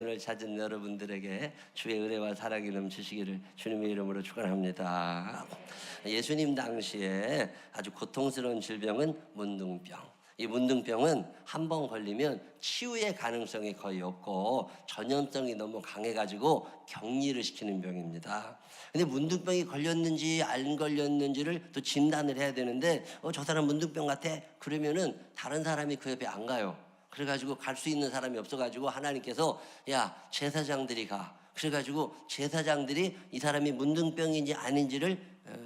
오늘 찾은 여러분들에게 주의 은혜와 사랑이 넘치시기를 주님의 이름으로 축원합니다. 예수님 당시에 아주 고통스러운 질병은 문둥병. 이 문둥병은 한 번 걸리면 치유의 가능성이 거의 없고 전염성이 너무 강해가지고 격리를 시키는 병입니다. 근데 문둥병이 걸렸는지 안 걸렸는지를 또 진단을 해야 되는데 저 사람 문둥병 같아? 그러면은 다른 사람이 그 옆에 안 가요. 그래가지고 갈 수 있는 사람이 없어가지고 하나님께서 야 제사장들이 가. 그래가지고 제사장들이 이 사람이 문둥병인지 아닌지를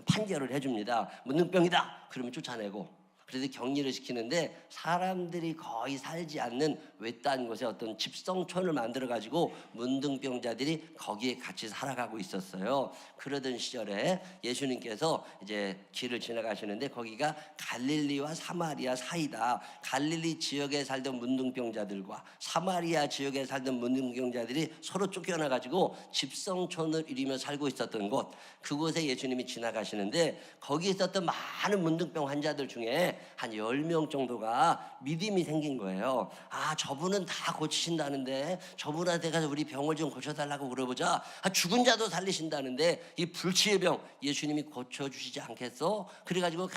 판결을 해줍니다. 문둥병이다 그러면 쫓아내고, 그래서 격리를 시키는데 사람들이 거의 살지 않는 외딴 곳에 어떤 집성촌을 만들어가지고 문둥병자들이 거기에 같이 살아가고 있었어요. 그러던 시절에 예수님께서 이제 길을 지나가시는데 거기가 갈릴리와 사마리아 사이다. 갈릴리 지역에 살던 문둥병자들과 사마리아 지역에 살던 문둥병자들이 서로 쫓겨나가지고 집성촌을 이루며 살고 있었던 곳, 그곳에 예수님이 지나가시는데 거기에 있었던 많은 문둥병 환자들 중에 한 10명 정도가 믿음이 생긴 거예요. 아, 저분은 다 고치신다는데 저분한테 가서 우리 병을 좀 고쳐달라고 물어보자. 아, 죽은 자도 살리신다는데 이 불치의 병 예수님이 고쳐주시지 않겠어? 그래가지고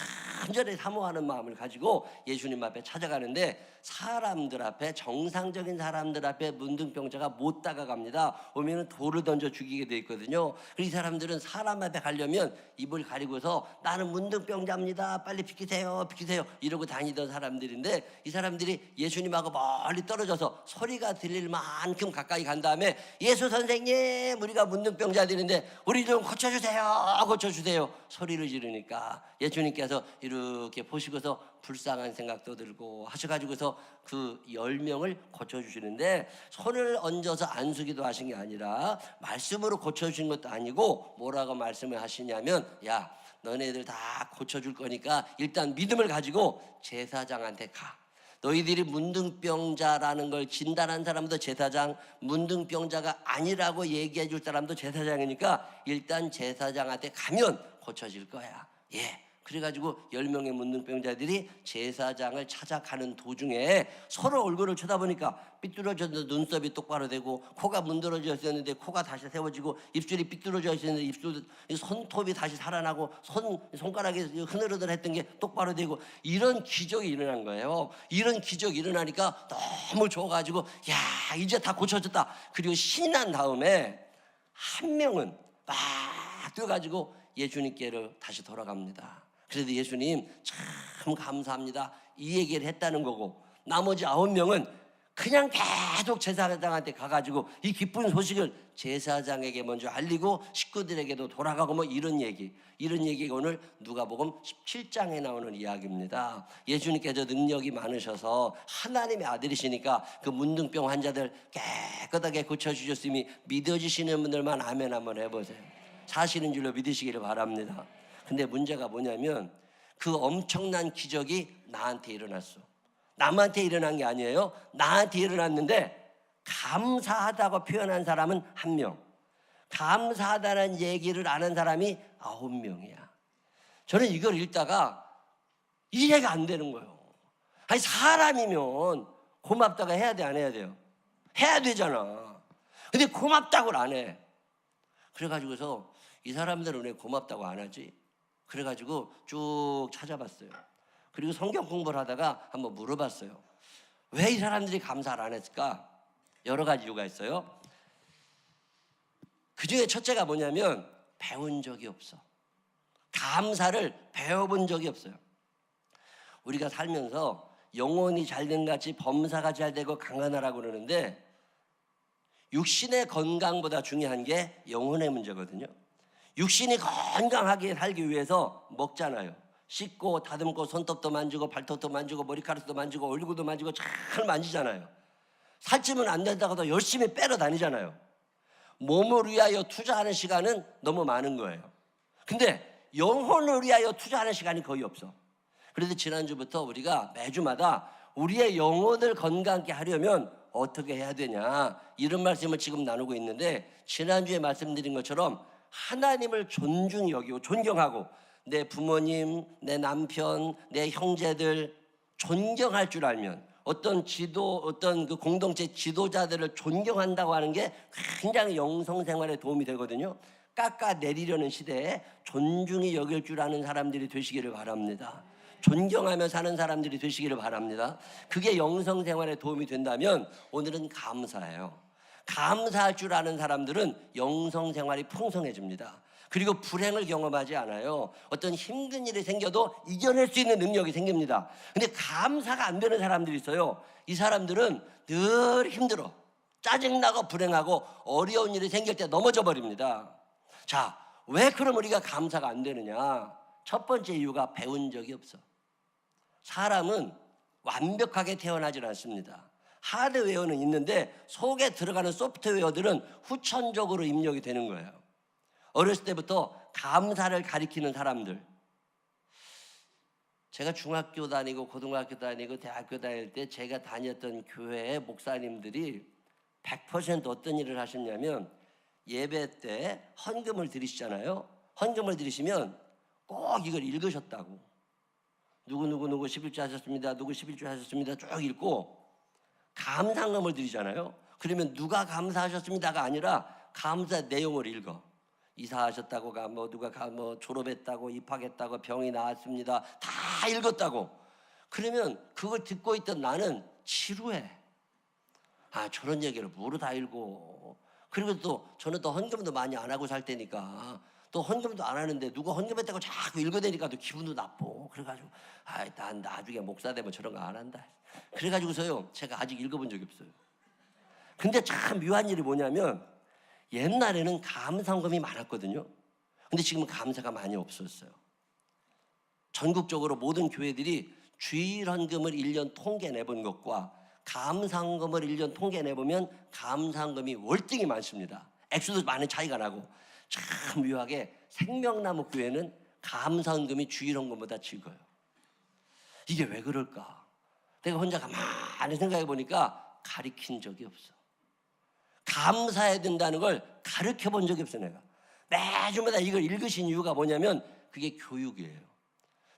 간절히 사모하는 마음을 가지고 예수님 앞에 찾아가는데 사람들 앞에, 정상적인 사람들 앞에 문둥병자가 못 다가갑니다. 오면은 돌을 던져 죽이게 돼 있거든요. 그래서 이 사람들은 사람 앞에 가려면 입을 가리고서 나는 문둥병자입니다, 빨리 비키세요 비키세요 이러고 다니던 사람들인데, 이 사람들이 예수님하고 멀리 떨어져서 소리가 들릴 만큼 가까이 간 다음에 예수 선생님 우리가 문둥병자들인데 우리 좀 고쳐주세요 고쳐주세요 소리를 지르니까 예수님께서 이렇게 보시고서 불쌍한 생각도 들고 하셔가지고서 그 10명을 고쳐주시는데, 손을 얹어서 안수기도 하신 게 아니라 말씀으로 고쳐주신 것도 아니고 뭐라고 말씀을 하시냐면, 야 너네들 다 고쳐줄 거니까 일단 믿음을 가지고 제사장한테 가. 너희들이 문둥병자라는 걸 진단한 사람도 제사장, 문둥병자가 아니라고 얘기해 줄 사람도 제사장이니까 일단 제사장한테 가면 고쳐질 거야. 예. 그래가지고 10명의 문둥병자들이 제사장을 찾아가는 도중에 서로 얼굴을 쳐다보니까 삐뚤어졌는데 눈썹이 똑바로 되고, 코가 문드러져 있었는데 코가 다시 세워지고, 입술이 삐뚤어져 있었는데 입술 손톱이 다시 살아나고, 손가락이 흐느러들 했던 게 똑바로 되고, 이런 기적이 일어난 거예요. 이런 기적이 일어나니까 너무 좋아가지고 야 이제 다 고쳐졌다. 그리고 신이 난 다음에 한 명은 막 뛰어가지고 예수님께로 다시 돌아갑니다. 그래도 예수님 참 감사합니다 이 얘기를 했다는 거고, 나머지 9명은 그냥 계속 제사장한테 가가지고 이 기쁜 소식을 제사장에게 먼저 알리고 식구들에게도 돌아가고 뭐 이런 얘기가 오늘 누가복음 17장에 나오는 이야기입니다. 예수님께서 능력이 많으셔서 하나님의 아들이시니까 그 문둥병 환자들 깨끗하게 고쳐주셨음이 믿어지시는 분들만 아멘 한번 해보세요. 사실인 줄로 믿으시기를 바랍니다. 근데 문제가 뭐냐면 그 엄청난 기적이 나한테 일어났어. 남한테 일어난 게 아니에요. 나한테 일어났는데 감사하다고 표현한 사람은 1명, 감사하다는 얘기를 아는 사람이 9명이야. 저는 이걸 읽다가 이해가 안 되는 거예요. 아니 사람이면 고맙다고 해야 돼 안 해야 돼요? 해야 되잖아. 근데 고맙다고를 안 해. 그래가지고서 이 사람들은 왜 고맙다고 안 하지? 그래가지고 쭉 찾아봤어요. 그리고 성경 공부를 하다가 한번 물어봤어요. 왜 이 사람들이 감사를 안 했을까? 여러 가지 이유가 있어요. 그 중에 첫째가 뭐냐면 배운 적이 없어. 감사를 배워본 적이 없어요. 우리가 살면서 영혼이 잘된 같이 범사가 잘되고 강건하라고 그러는데 육신의 건강보다 중요한 게 영혼의 문제거든요. 육신이 건강하게 살기 위해서 먹잖아요. 씻고 다듬고 손톱도 만지고 발톱도 만지고 머리카락도 만지고 얼굴도 만지고 잘 만지잖아요. 살찌면 안 된다고도 열심히 빼러 다니잖아요. 몸을 위하여 투자하는 시간은 너무 많은 거예요. 근데 영혼을 위하여 투자하는 시간이 거의 없어. 그래서 지난주부터 우리가 매주마다 우리의 영혼을 건강하게 하려면 어떻게 해야 되냐 이런 말씀을 지금 나누고 있는데, 지난주에 말씀드린 것처럼 하나님을 존중히 여기고 존경하고 내 부모님, 내 남편, 내 형제들 존경할 줄 알면 어떤 그 공동체 지도자들을 존경한다고 하는 게 굉장히 영성생활에 도움이 되거든요. 깎아내리려는 시대에 존중이 여길 줄 아는 사람들이 되시기를 바랍니다. 존경하며 사는 사람들이 되시기를 바랍니다. 그게 영성생활에 도움이 된다면 오늘은 감사해요. 감사할 줄 아는 사람들은 영성생활이 풍성해집니다. 그리고 불행을 경험하지 않아요. 어떤 힘든 일이 생겨도 이겨낼 수 있는 능력이 생깁니다. 근데 감사가 안 되는 사람들이 있어요. 이 사람들은 늘 힘들어, 짜증나고 불행하고 어려운 일이 생길 때 넘어져 버립니다. 자, 왜 그럼 우리가 감사가 안 되느냐? 첫 번째 이유가 배운 적이 없어. 사람은 완벽하게 태어나질 않습니다. 하드웨어는 있는데 속에 들어가는 소프트웨어들은 후천적으로 입력이 되는 거예요. 어렸을 때부터 감사를 가리키는 사람들, 제가 중학교 다니고 고등학교 다니고 대학교 다닐 때 제가 다녔던 교회의 목사님들이 100% 어떤 일을 하셨냐면, 예배 때 헌금을 드리시잖아요. 헌금을 드리시면 꼭 이걸 읽으셨다고. 누구 11주 하셨습니다, 누구 11주 하셨습니다 쭉 읽고 감사헌금을 드리잖아요. 그러면 누가 감사하셨습니다가 아니라 감사 내용을 읽어. 이사하셨다고, 누가 졸업했다고, 입학했다고, 병이 나았습니다, 다 읽었다고. 그러면 그걸 듣고 있던 나는 지루해. 저런 얘기를 뭐로 다 읽고. 그리고 또 저는 또 헌금도 많이 안 하고 살 때니까 또 헌금도 안 하는데 누가 헌금했다고 자꾸 읽어대니까 또 기분도 나쁘고. 그래가지고 난 나중에 목사 되면 저런 거 안 한다. 그래가지고서요, 제가 아직 읽어본 적이 없어요. 근데 참 묘한 일이 뭐냐면, 옛날에는 감사헌금이 많았거든요. 근데 지금은 감사가 많이 없었어요. 전국적으로 모든 교회들이 주일헌금을 1년 통계 내본 것과 감사헌금을 1년 통계 내보면 감사헌금이 월등히 많습니다. 액수도 많은 차이가 나고. 참 묘하게 생명나무 교회는 감사헌금이 주일헌금보다 적어요. 이게 왜 그럴까? 내가 혼자 가만히 생각해 보니까 가르친 적이 없어. 감사해야 된다는 걸 가르쳐 본 적이 없어. 내가 매주마다 이걸 읽으신 이유가 뭐냐면 그게 교육이에요.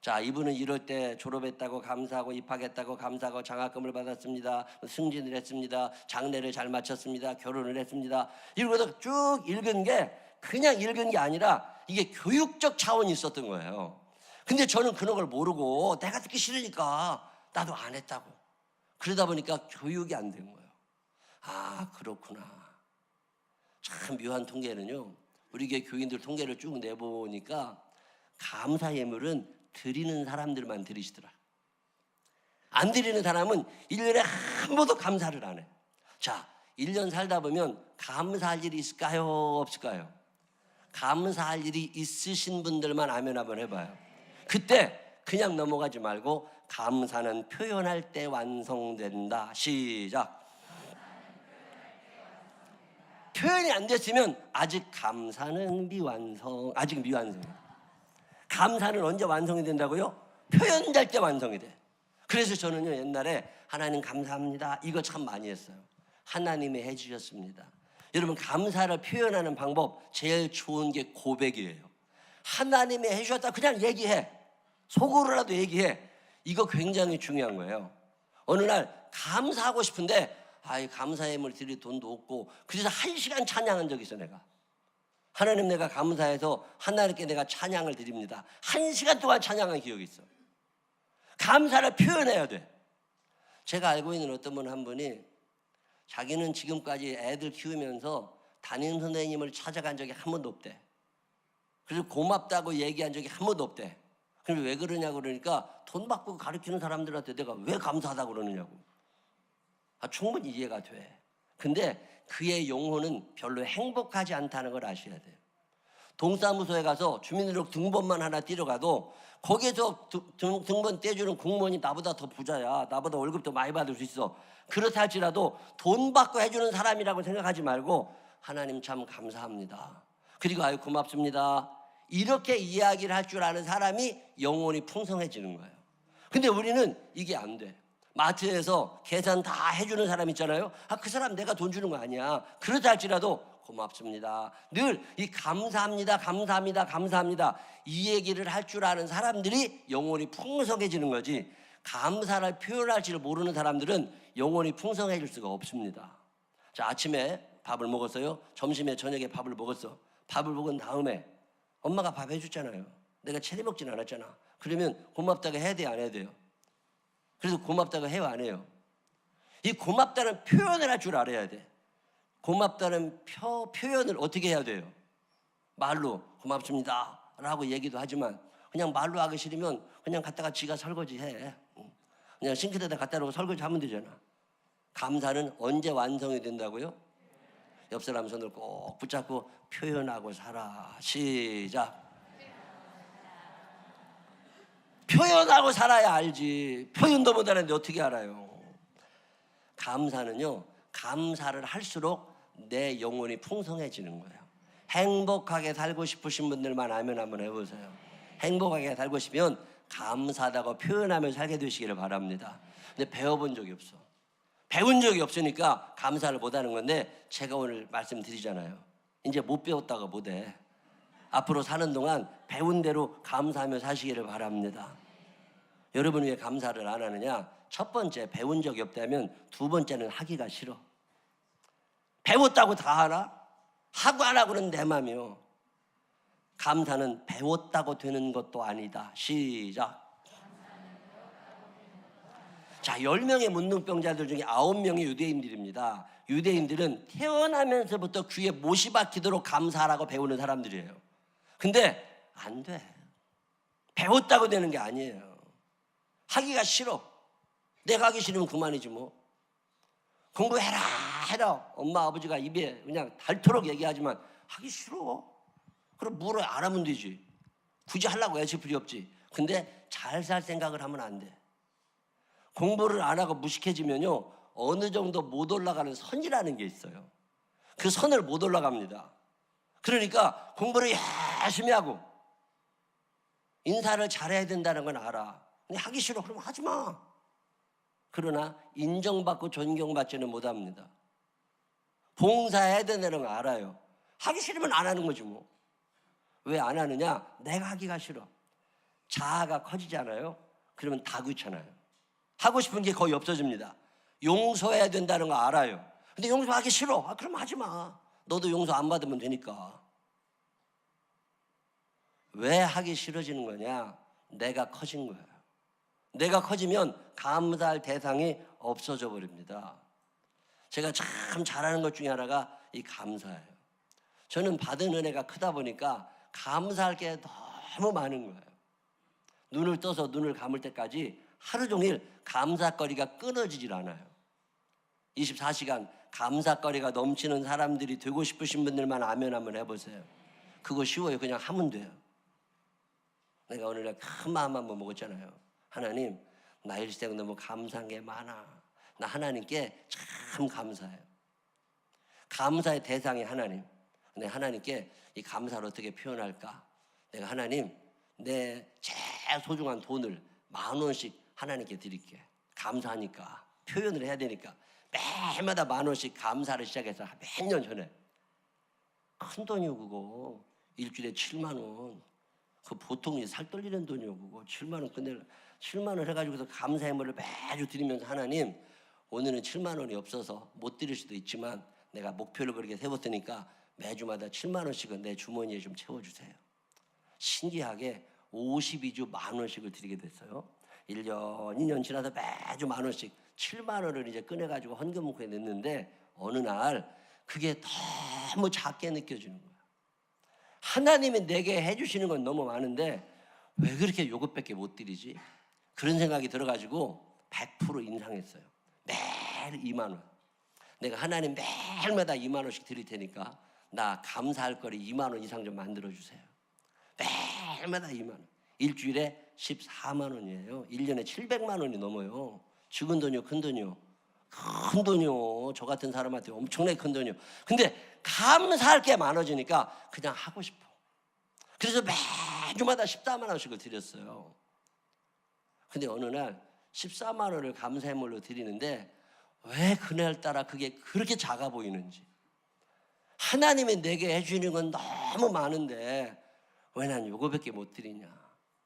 자, 이분은 이럴 때 졸업했다고 감사하고, 입학했다고 감사하고, 장학금을 받았습니다, 승진을 했습니다, 장례를 잘 마쳤습니다, 결혼을 했습니다. 이러고서 쭉 읽은 게 그냥 읽은 게 아니라 이게 교육적 차원이 있었던 거예요. 근데 저는 그런 걸 모르고 내가 듣기 싫으니까 나도 안 했다고. 그러다 보니까 교육이 안 된 거예요. 그렇구나. 참 묘한 통계는요, 우리 교회 교인들 통계를 쭉 내보니까 감사 예물은 드리는 사람들만 드리시더라. 안 드리는 사람은 1년에 한 번도 감사를 안 해. 자, 1년 살다 보면 감사할 일이 있을까요, 없을까요? 감사할 일이 있으신 분들만 아멘 한번 해봐요. 그때 그냥 넘어가지 말고 감사는 표현할 때 완성된다. 시작. 표현이 안 됐으면 아직 감사는 미완성. 아직 미완성. 감사는 언제 완성이 된다고요? 표현될 때 완성이 돼. 그래서 저는요, 옛날에 하나님 감사합니다 이거 참 많이 했어요. 하나님이 해주셨습니다. 여러분, 감사를 표현하는 방법 제일 좋은 게 고백이에요. 하나님이 해주셨다 그냥 얘기해. 속으로라도 얘기해. 이거 굉장히 중요한 거예요. 어느 날 감사하고 싶은데 감사 예물 드릴 돈도 없고, 그래서 1시간 찬양한 적이 있어. 내가 하나님, 내가 감사해서 하나님께 내가 찬양을 드립니다. 1시간 동안 찬양한 기억이 있어. 감사를 표현해야 돼. 제가 알고 있는 어떤 분 한 분이 자기는 지금까지 애들 키우면서 담임 선생님을 찾아간 적이 한 번도 없대. 그래서 고맙다고 얘기한 적이 한 번도 없대. 그럼 왜 그러냐고 그러니까 돈 받고 가르치는 사람들한테 내가 왜 감사하다고 그러느냐고. 충분히 이해가 돼. 근데 그의 영혼은 별로 행복하지 않다는 걸 아셔야 돼요. 동사무소에 가서 주민등록 등본만 하나 떼려가도 거기에서 등본 떼주는 공무원이 나보다 더 부자야, 나보다 월급 더 많이 받을 수 있어. 그렇다 할지라도 돈 받고 해주는 사람이라고 생각하지 말고 하나님 참 감사합니다, 그리고 고맙습니다, 이렇게 이야기를 할 줄 아는 사람이 영혼이 풍성해지는 거예요. 근데 우리는 이게 안 돼. 마트에서 계산 다 해주는 사람 있잖아요. 그 사람 내가 돈 주는 거 아니야. 그렇다 할지라도 고맙습니다, 늘 이 감사합니다, 감사합니다, 감사합니다 이 얘기를 할 줄 아는 사람들이 영혼이 풍성해지는 거지. 감사를 표현할지를 모르는 사람들은 영혼이 풍성해질 수가 없습니다. 자, 아침에 밥을 먹었어요. 점심에 저녁에 밥을 먹었어. 밥을 먹은 다음에 엄마가 밥 해줬잖아요. 내가 체리 먹진 않았잖아. 그러면 고맙다고 해야 돼요, 안 해야 돼요? 그래서 고맙다고 해요, 안 해요? 이 고맙다는 표현을 할 줄 알아야 돼. 고맙다는 표현을 어떻게 해야 돼요? 말로 고맙습니다 라고 얘기도 하지만 그냥 말로 하기 싫으면 그냥 갖다가 지가 설거지 해. 그냥 싱크대에다 갖다 놓고 설거지 하면 되잖아. 감사는 언제 완성이 된다고요? 옆 사람 손을 꼭 붙잡고 표현하고 살아. 시작. 표현하고 살아야 알지. 표현도 못하는데 어떻게 알아요? 감사는요, 감사를 할수록 내 영혼이 풍성해지는 거예요. 행복하게 살고 싶으신 분들만 하면 한번 해보세요. 행복하게 살고 싶으면 감사하다고 표현하며 살게 되시기를 바랍니다. 근데 배워본 적이 없어. 배운 적이 없으니까 감사를 못하는 건데, 제가 오늘 말씀드리잖아요. 이제 못 배웠다가 못해. 앞으로 사는 동안 배운 대로 감사하며 사시기를 바랍니다. 여러분 왜 감사를 안 하느냐? 첫 번째, 배운 적이 없다면 두 번째는 하기가 싫어. 배웠다고 다 하나? 하고 안 하고는 내 맘이요. 감사는 배웠다고 되는 것도 아니다. 시작. 자, 10명의 문둥병자들 중에 9명이 유대인들입니다. 유대인들은 태어나면서부터 귀에 못이 박히도록 감사하라고 배우는 사람들이에요. 근데 안 돼. 배웠다고 되는 게 아니에요. 하기가 싫어. 내가 하기 싫으면 그만이지 뭐. 공부해라 해라. 엄마 아버지가 입에 그냥 닳도록 얘기하지만 하기 싫어. 그럼 뭐를 안 하면 되지. 굳이 하려고 애쓸 필요 없지. 근데 잘 살 생각을 하면 안 돼. 공부를 안 하고 무식해지면요, 어느 정도 못 올라가는 선이라는 게 있어요. 그 선을 못 올라갑니다. 그러니까 공부를 열심히 하고 인사를 잘해야 된다는 건 알아. 근데 하기 싫어. 그럼 하지 마. 그러나 인정받고 존경받지는 못합니다. 봉사해야 된다는 거 알아요. 하기 싫으면 안 하는 거지 뭐. 왜 안 하느냐? 내가 하기가 싫어. 자아가 커지잖아요. 그러면 다 귀찮아요. 하고 싶은 게 거의 없어집니다. 용서해야 된다는 거 알아요. 근데 용서하기 싫어. 그럼 하지 마. 너도 용서 안 받으면 되니까. 왜 하기 싫어지는 거냐? 내가 커진 거예요. 내가 커지면 감사할 대상이 없어져 버립니다. 제가 참 잘하는 것 중에 하나가 이 감사예요. 저는 받은 은혜가 크다 보니까 감사할 게 너무 많은 거예요. 눈을 떠서 눈을 감을 때까지 하루 종일 감사거리가 끊어지질 않아요. 24시간 감사거리가 넘치는 사람들이 되고 싶으신 분들만 아멘 한번 해보세요. 그거 쉬워요. 그냥 하면 돼요. 내가 오늘 큰 마음 한번 먹었잖아요. 하나님, 나 일생 너무 감사한 게 많아. 나 하나님께 참 감사해요. 감사의 대상이 하나님. 근데 하나님께 이 감사를 어떻게 표현할까? 내가 하나님, 내 제일 소중한 돈을 10,000원씩 하나님께 드릴게. 감사하니까. 표현을 해야 되니까. 매일마다 10,000원씩 감사를 시작해서 몇 년 전에. 큰 돈이요 그거. 일주일에 70,000원. 그 보통 살 떨리는 돈이요 그거. 70,000원. 근데 70,000원 해가지고서 감사의 물을 매주 드리면서 하나님, 오늘은 70,000원이 없어서 못 드릴 수도 있지만 내가 목표를 그렇게 세웠으니까 매주마다 70,000원씩은 내 주머니에 좀 채워주세요. 신기하게 52주 10,000원씩을 드리게 됐어요. 1년, 2년 지나서 매주 10,000원씩 70,000원을 이제 꺼내가지고 헌금문구에 넣는데 어느 날 그게 너무 작게 느껴지는 거예요. 하나님이 내게 해주시는 건 너무 많은데 왜 그렇게 이것밖에 못 드리지? 그런 생각이 들어가지고 100% 인상했어요. 매일 20,000원. 내가 하나님 매일마다 20,000원씩 드릴 테니까 나 감사할 거리 20,000원 이상 좀 만들어주세요. 매일마다 20,000원. 일주일에 140,000원이에요. 1년에 700,000원이 넘어요. 적은 돈이요, 큰 돈이요? 큰 돈이요. 저 같은 사람한테 엄청나게 큰 돈이요. 근데 감사할 게 많아지니까 그냥 하고 싶어. 그래서 매주마다 140,000원씩을 드렸어요. 근데 어느 날 140,000원을 감사의물로 드리는데 왜 그날따라 그게 그렇게 작아 보이는지. 하나님이 내게 해주는 건 너무 많은데 왜 난 요거밖에 못 드리냐,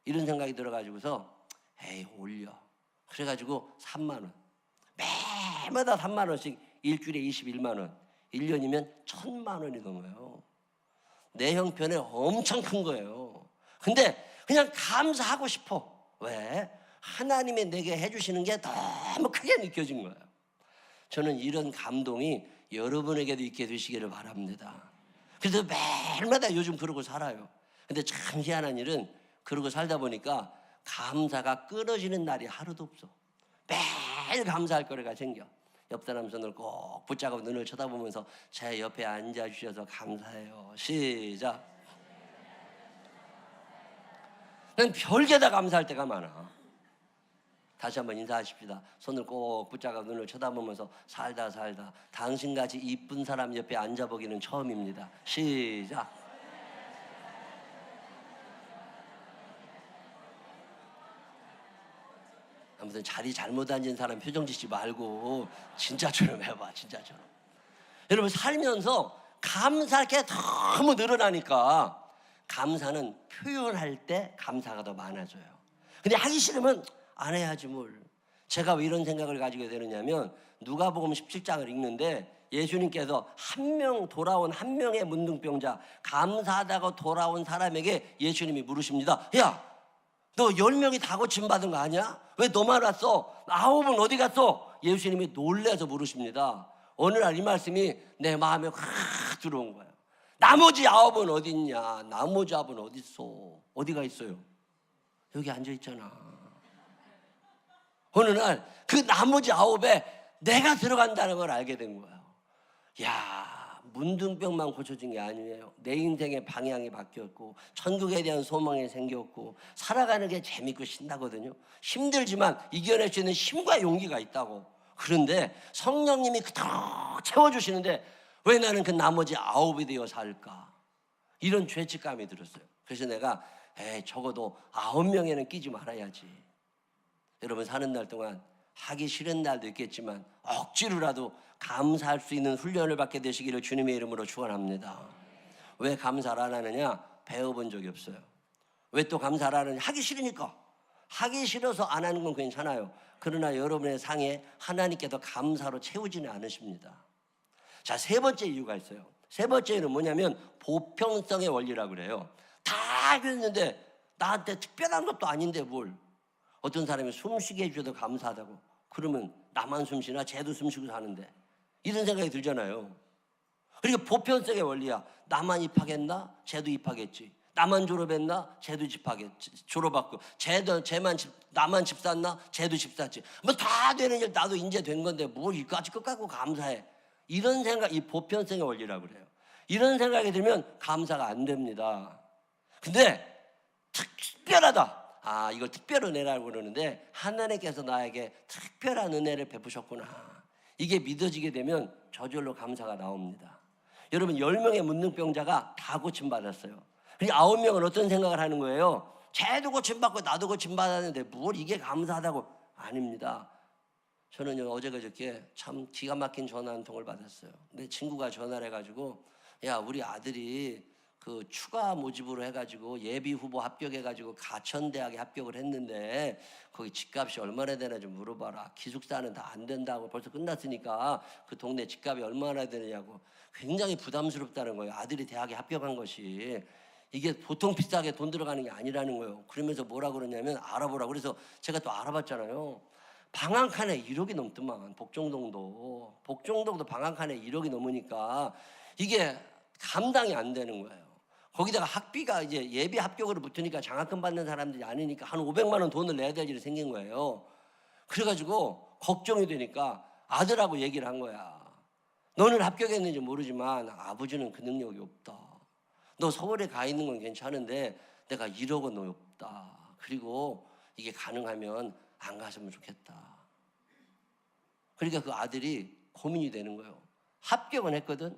이런 생각이 들어가지고서 에이 올려. 그래가지고 3만 원. 매마다 3만 원씩 일주일에 21만 원. 1년이면 1,000만 원이 넘어요. 내 형편에 엄청 큰 거예요. 근데 그냥 감사하고 싶어. 왜? 하나님이 내게 해주시는 게 너무 크게 느껴진 거예요. 저는 이런 감동이 여러분에게도 있게 되시기를 바랍니다. 그래서 매일마다 요즘 그러고 살아요. 근데 참 희한한 일은 그러고 살다 보니까 감사가 끊어지는 날이 하루도 없어. 매일 감사할 거리가 생겨. 옆 사람 손을 꼭 붙잡고 눈을 쳐다보면서 제 옆에 앉아주셔서 감사해요. 시작. 난 별게 다 감사할 때가 많아. 다시 한번 인사하십시다. 손을 꼭 붙잡고 눈을 쳐다보면서 살다 당신같이 이쁜 사람 옆에 앉아보기는 처음입니다. 시작. 아무튼 자리 잘못 앉은 사람 표정 짓지 말고 진짜처럼 해봐. 진짜처럼. 여러분 살면서 감사할 게 너무 늘어나니까 감사는 표현할 때 감사가 더 많아져요. 근데 하기 싫으면 안 해야지 뭘. 제가 왜 이런 생각을 가지게 되느냐면 누가복음 17장을 읽는데 예수님께서 돌아온 한 명의 문둥병자, 감사하다고 돌아온 사람에게 예수님이 물으십니다. 야, 너 10명이 다 고침받은 거 아니야? 왜 너만 왔어? 9은 어디 갔어? 예수님이 놀라서 물으십니다. 어느 날 이 말씀이 내 마음에 확 들어온 거예요. 나머지 9은 어디 있냐? 나머지 9은 어디 있어? 어디가 있어요? 여기 앉아 있잖아. 어느 날 그 나머지 9에 내가 들어간다는 걸 알게 된 거예요. 야, 문둥병만 고쳐진 게 아니에요. 내 인생의 방향이 바뀌었고 천국에 대한 소망이 생겼고 살아가는 게 재밌고 신나거든요. 힘들지만 이겨낼 수 있는 힘과 용기가 있다고. 그런데 성령님이 그토록 채워주시는데 왜 나는 그 나머지 9이 되어 살까? 이런 죄책감이 들었어요. 그래서 내가 적어도 9명에는 끼지 말아야지. 여러분 사는 날 동안 하기 싫은 날도 있겠지만 억지로라도 감사할 수 있는 훈련을 받게 되시기를 주님의 이름으로 축원합니다. 왜 감사를 안 하느냐? 배워본 적이 없어요. 왜 또 감사를 안 하느냐? 하기 싫으니까. 하기 싫어서 안 하는 건 괜찮아요. 그러나 여러분의 상에 하나님께서 감사로 채우지는 않으십니다. 자, 세 번째 이유가 있어요. 세 번째는 뭐냐면 보편성의 원리라고 그래요. 다 알겠는데 나한테 특별한 것도 아닌데 뭘. 어떤 사람이 숨쉬게 해줘도 감사하다고. 그러면 나만 숨쉬나 쟤도 숨쉬고 사는데. 이런 생각이 들잖아요. 그러니까 보편성의 원리야. 나만 입학했나? 쟤도 입학했지. 나만 졸업했나? 쟤도 졸업했고. 나만 집 샀나? 쟤도 집 샀지. 뭐 다 되는 일 나도 이제 된 건데 뭘 이까지 끝까지 감사해. 이런 생각, 이 보편성의 원리라고 그래요. 이런 생각이 들면 감사가 안 됩니다. 근데 특별하다. 이걸 특별 은혜라고 그러는데 하나님께서 나에게 특별한 은혜를 베푸셨구나. 이게 믿어지게 되면 저절로 감사가 나옵니다. 여러분 10명의 문둥병자가 다 고침받았어요. 그리고 9명은 어떤 생각을 하는 거예요? 쟤도 고침받고 나도 고침받았는데 뭘 이게 감사하다고. 아닙니다. 저는 어제 그저께 참 기가 막힌 전화 한 통을 받았어요. 내 친구가 전화를 해가지고 야, 우리 아들이 그 추가 모집으로 해가지고 예비 후보 합격해가지고 가천대학에 합격을 했는데 거기 집값이 얼마나 되나 좀 물어봐라. 기숙사는 다 안 된다고 벌써 끝났으니까 그 동네 집값이 얼마나 되느냐고. 굉장히 부담스럽다는 거예요. 아들이 대학에 합격한 것이 이게 보통 비싸게 돈 들어가는 게 아니라는 거예요. 그러면서 뭐라 그러냐면 알아보라고. 그래서 제가 또 알아봤잖아요. 방 한 칸에 1억이 넘더만. 복종동도 방 한 칸에 1억이 넘으니까 이게 감당이 안 되는 거예요. 거기다가 학비가 이제 예비 합격으로 붙으니까 장학금 받는 사람들이 아니니까 한 500만 원 돈을 내야 될 일이 생긴 거예요. 그래가지고 걱정이 되니까 아들하고 얘기를 한 거야. 너는 합격했는지 모르지만 아버지는 그 능력이 없다. 너 서울에 가 있는 건 괜찮은데 내가 1억은 없다. 그리고 이게 가능하면 안 갔으면 좋겠다. 그러니까 그 아들이 고민이 되는 거예요. 합격은 했거든.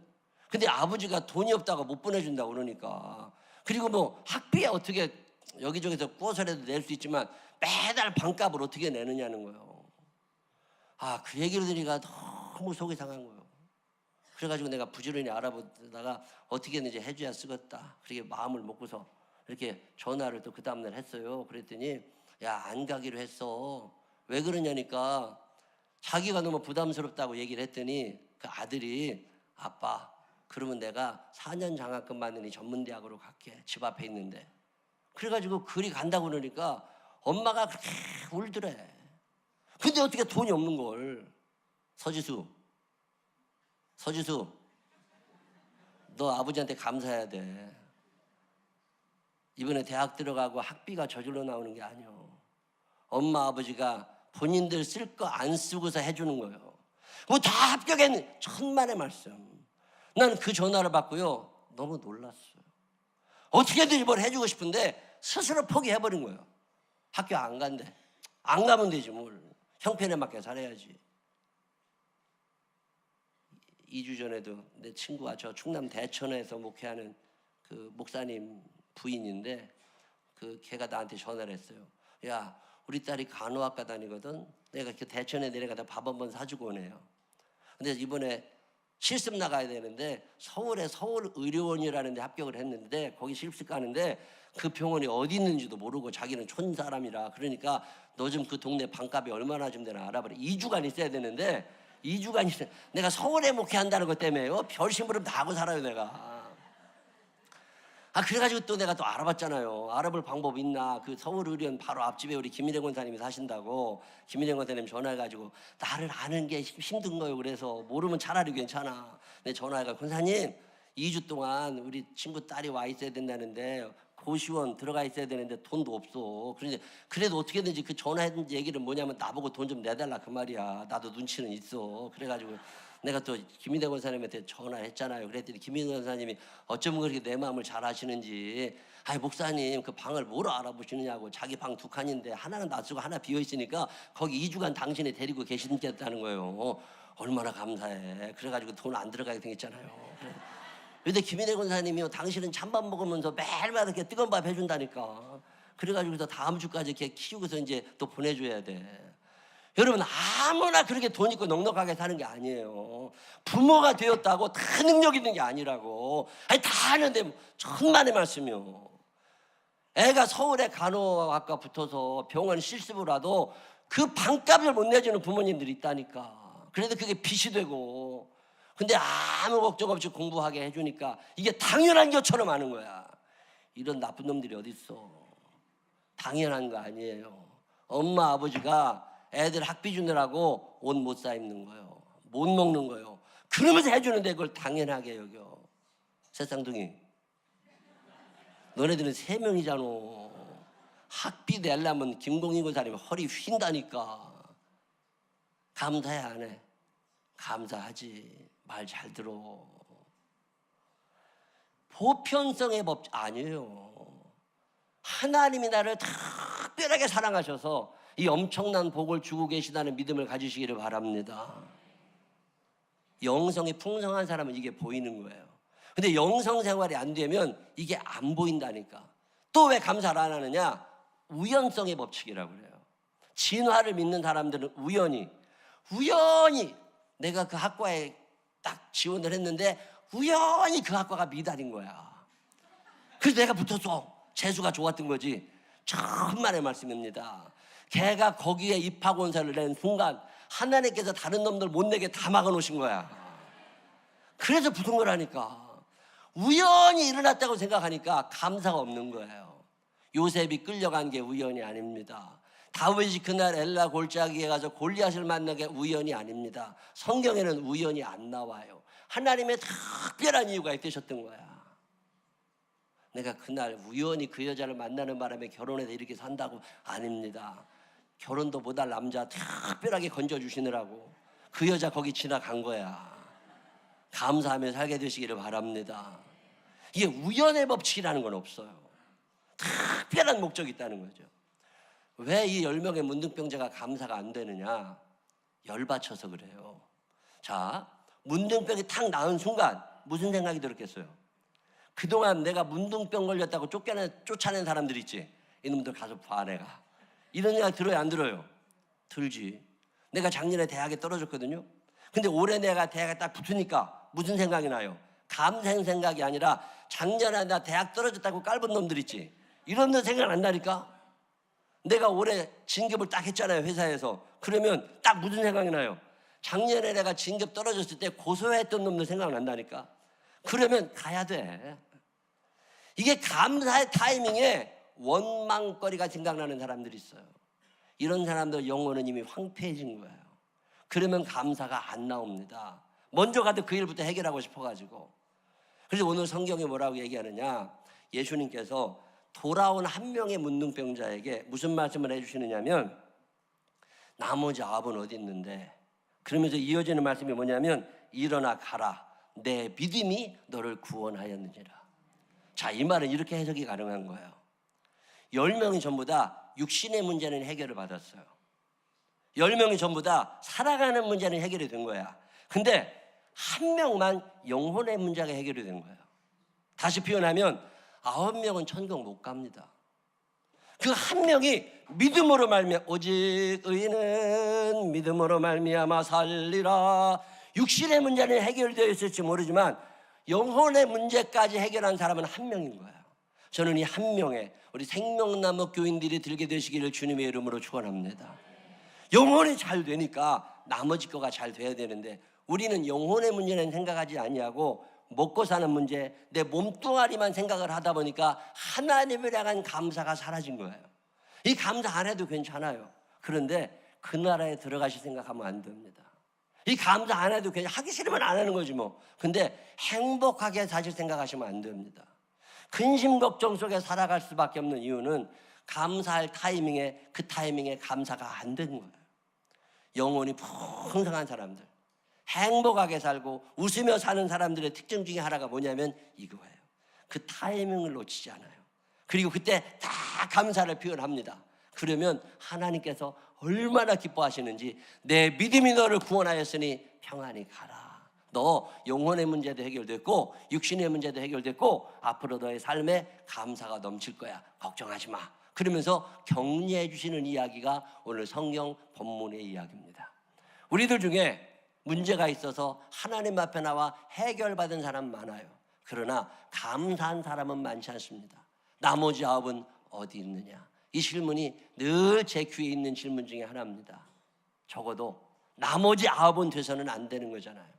근데 아버지가 돈이 없다고 못 보내준다고 그러니까. 그리고 뭐 학비에 어떻게 여기저기서 구워서라도 낼 수 있지만 매달 방값을 어떻게 내느냐는 거예요. 그 얘기를 들으니까 너무 속이 상한 거예요. 그래가지고 내가 부지런히 알아보다가 어떻게 했는지 해줘야 쓰겠다. 그렇게 마음을 먹고서 이렇게 전화를 또 그 다음날 했어요. 그랬더니 야, 안 가기로 했어. 왜 그러냐니까 자기가 너무 부담스럽다고 얘기를 했더니 그 아들이 아빠 그러면 내가 4년 장학금 받는 이 전문대학으로 갈게. 집 앞에 있는데. 그래가지고 그리 간다고 그러니까 엄마가 그렇게 울더래. 근데 어떻게 돈이 없는 걸. 서지수 너 아버지한테 감사해야 돼. 이번에 대학 들어가고 학비가 저절로 나오는 게 아니오. 엄마 아버지가 본인들 쓸 거 안 쓰고서 해주는 거예요. 뭐 다 합격했는 천만의 말씀. 나는 그 전화를 받고요 너무 놀랐어요. 어떻게든 뭘 해주고 싶은데 스스로 포기해버린 거예요. 학교 안 간대. 안 가면 되지 뭘. 형편에 맞게 살아야지. 2주 전에도 내 친구가 저 충남 대천에서 목회하는 그 목사님 부인인데 그 걔가 나한테 전화를 했어요. 야 우리 딸이 간호학과 다니거든. 내가 그 대천에 내려가다 밥 한번 사주고 오네요. 근데 이번에 실습 나가야 되는데 서울에 서울의료원이라는 데 합격을 했는데 거기 실습 가는데 그 병원이 어디 있는지도 모르고 자기는 촌 사람이라 그러니까 너 좀 그 동네 방값이 얼마나 좀 되나 알아봐라. 2주간 있어야 되는데 2주간 있어야 내가 서울에 목회한다는 것 때문에요. 별심부름 다 하고 살아요 내가. 그래가지고 또 내가 또 알아봤잖아요. 알아볼 방법 있나. 그 서울의료원 바로 앞집에 우리 김일영 권사님이 사신다고. 김일영 권사님 전화해가지고 나를 아는 게 힘든 거예요. 그래서 모르면 차라리 괜찮아. 근데 전화해가지고 권사님 2주 동안 우리 친구 딸이 와 있어야 된다는데 고시원 들어가 있어야 되는데 돈도 없어. 그래도 어떻게든지 그 전화했던 얘기를 뭐냐면 나보고 돈 좀 내달라 그 말이야. 나도 눈치는 있어. 그래가지고 내가 또 김인대 권사님한테 전화했잖아요. 그랬더니 김인대 권사님이 어쩌면 그렇게 내 마음을 잘 아시는지 목사님 그 방을 뭐로 알아보시느냐고. 자기 방 2칸인데 하나는 놔두고 하나 비어있으니까 거기 2주간 당신이 데리고 계신다는 거예요. 얼마나 감사해. 그래가지고 돈 안 들어가게 생겼잖아요. 근데 김인대 권사님이 당신은 찬밥 먹으면서 매일마다 이렇게 뜨거운 밥 해준다니까. 그래가지고 다음 주까지 이렇게 키우고서 이제 또 보내줘야 돼. 여러분 아무나 그렇게 돈 있고 넉넉하게 사는 게 아니에요. 부모가 되었다고 다 능력 있는 게 아니라고. 다 하는데 천만의 말씀이요. 애가 서울에 간호학과 붙어서 병원 실습을 와도 그 방값을 못 내주는 부모님들이 있다니까. 그래도 그게 빚이 되고. 근데 아무 걱정 없이 공부하게 해주니까 이게 당연한 것처럼 하는 거야. 이런 나쁜 놈들이 어디 있어. 당연한 거 아니에요. 엄마 아버지가 애들 학비 주느라고 옷 못 사 입는 거예요. 못 먹는 거예요. 그러면서 해주는데 그걸 당연하게 여겨. 새쌍둥이 너네들은 3명이잖아. 학비 내려면 김공인 권사님 허리 휜다니까. 감사해 안 해? 감사하지. 말 잘 들어. 보편성의 법 아니에요. 하나님이 나를 특별하게 사랑하셔서 이 엄청난 복을 주고 계시다는 믿음을 가지시기를 바랍니다. 영성이 풍성한 사람은 이게 보이는 거예요. 근데 영성 생활이 안 되면 이게 안 보인다니까. 또 왜 감사를 안 하느냐? 우연성의 법칙이라고 그래요. 진화를 믿는 사람들은 우연히 내가 그 학과에 딱 지원을 했는데 우연히 그 학과가 미달인 거야. 그래서 내가 붙어서 재수가 좋았던 거지. 천만의 말씀입니다. 걔가 거기에 입학원서를 낸 순간 하나님께서 다른 놈들 못 내게 다 막아놓으신 거야. 그래서 붙은 거라니까. 우연히 일어났다고 생각하니까 감사가 없는 거예요. 요셉이 끌려간 게 우연이 아닙니다. 다윗이 그날 엘라 골짜기에 가서 골리앗을 만난 게 우연이 아닙니다. 성경에는 우연이 안 나와요. 하나님의 특별한 이유가 있으셨던 거야. 내가 그날 우연히 그 여자를 만나는 바람에 결혼해서 이렇게 산다고 아닙니다. 결혼도 못할 남자 특별하게 건져주시느라고 그 여자 거기 지나간 거야. 감사하며 살게 되시기를 바랍니다. 이게 우연의 법칙이라는 건 없어요. 특별한 목적이 있다는 거죠. 왜 이 10명의 문둥병자가 감사가 안 되느냐? 열받쳐서 그래요. 자, 문둥병이 탁 나은 순간 무슨 생각이 들었겠어요? 그동안 내가 문둥병 걸렸다고 쫓아낸 사람들 있지? 이놈들 가서 봐 내가. 이런 생각 들어요 안 들어요? 들지. 내가 작년에 대학에 떨어졌거든요. 근데 올해 내가 대학에 딱 붙으니까 무슨 생각이 나요? 감생 생각이 아니라 작년에 나 대학 떨어졌다고 깔본 놈들 있지? 이런 놈 생각 안 나니까? 내가 올해 진급을 딱 했잖아요, 회사에서. 그러면 딱 무슨 생각이 나요? 작년에 내가 진급 떨어졌을 때 고소했던 놈들 생각난다니까. 그러면 가야 돼. 이게 감사의 타이밍에 원망거리가 생각나는 사람들이 있어요. 이런 사람들 영혼은 이미 황폐해진 거예요. 그러면 감사가 안 나옵니다. 먼저 가도 그 일부터 해결하고 싶어가지고. 그래서 오늘 성경에 뭐라고 얘기하느냐, 예수님께서 돌아온 한 명의 문둥병자에게 무슨 말씀을 해주시느냐면, 나머지 9은 어디 있는데, 그러면서 이어지는 말씀이 뭐냐면, 일어나 가라, 내 믿음이 너를 구원하였느니라. 자, 이 말은 이렇게 해석이 가능한 거예요. 10명이 전부 다 육신의 문제는 해결을 받았어요. 10명이 전부 다 살아가는 문제는 해결이 된 거야. 근데 한 명만 영혼의 문제가 해결이 된 거예요. 다시 표현하면 9명은 천국 못 갑니다. 그 한 명이 믿음으로 말미암아, 오직 의인은 믿음으로 말미암아 살리라. 육신의 문제는 해결되어 있을지 모르지만 영혼의 문제까지 해결한 사람은 한 명인 거예요. 저는 이 한 명의 우리 생명나무 교인들이 들게 되시기를 주님의 이름으로 축원합니다. 영혼이 잘 되니까 나머지 거가 잘 돼야 되는데, 우리는 영혼의 문제는 생각하지 아니하고 먹고 사는 문제, 내 몸뚱아리만 생각을 하다 보니까 하나님을 향한 감사가 사라진 거예요. 이 감사 안 해도 괜찮아요. 그런데 그 나라에 들어가실 생각하면 안 됩니다. 이 감사 안 해도 그냥 하기 싫으면 안 하는 거지 뭐. 근데 행복하게 사실 생각하시면 안 됩니다. 근심 걱정 속에 살아갈 수밖에 없는 이유는 감사할 타이밍에, 그 타이밍에 감사가 안 되는 거예요. 영혼이 풍성한 사람들, 행복하게 살고 웃으며 사는 사람들의 특징 중에 하나가 뭐냐면 이거예요. 그 타이밍을 놓치지 않아요. 그리고 그때 다 감사를 표현합니다. 그러면 하나님께서 얼마나 기뻐하시는지, 내 믿음이 너를 구원하였으니 평안히 가라. 너 영혼의 문제도 해결됐고 육신의 문제도 해결됐고 앞으로 너의 삶에 감사가 넘칠 거야. 걱정하지 마. 그러면서 격려해 주시는 이야기가 오늘 성경 본문의 이야기입니다. 우리들 중에 문제가 있어서 하나님 앞에 나와 해결받은 사람 많아요. 그러나 감사한 사람은 많지 않습니다. 나머지 9은 어디 있느냐? 이 질문이 늘 제 귀에 있는 질문 중에 하나입니다. 적어도 나머지 9은 돼서는 안 되는 거잖아요.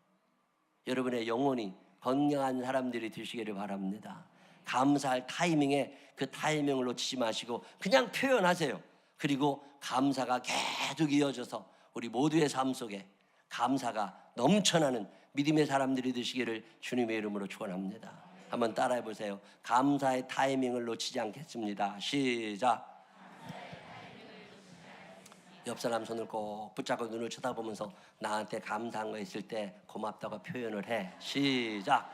여러분의 영혼이 건강한 사람들이 되시기를 바랍니다. 감사할 타이밍에 그 타이밍을 놓치지 마시고 그냥 표현하세요. 그리고 감사가 계속 이어져서 우리 모두의 삶 속에 감사가 넘쳐나는 믿음의 사람들이 되시기를 주님의 이름으로 축원합니다. 한번 따라해 보세요. 감사의 타이밍을 놓치지 않겠습니다. 시작. 옆 사람 손을 꼭 붙잡고 눈을 쳐다보면서 나한테 감사한 거 있을 때 고맙다고 표현을 해. 시작.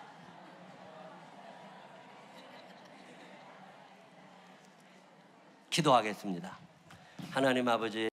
기도하겠습니다. 하나님 아버지,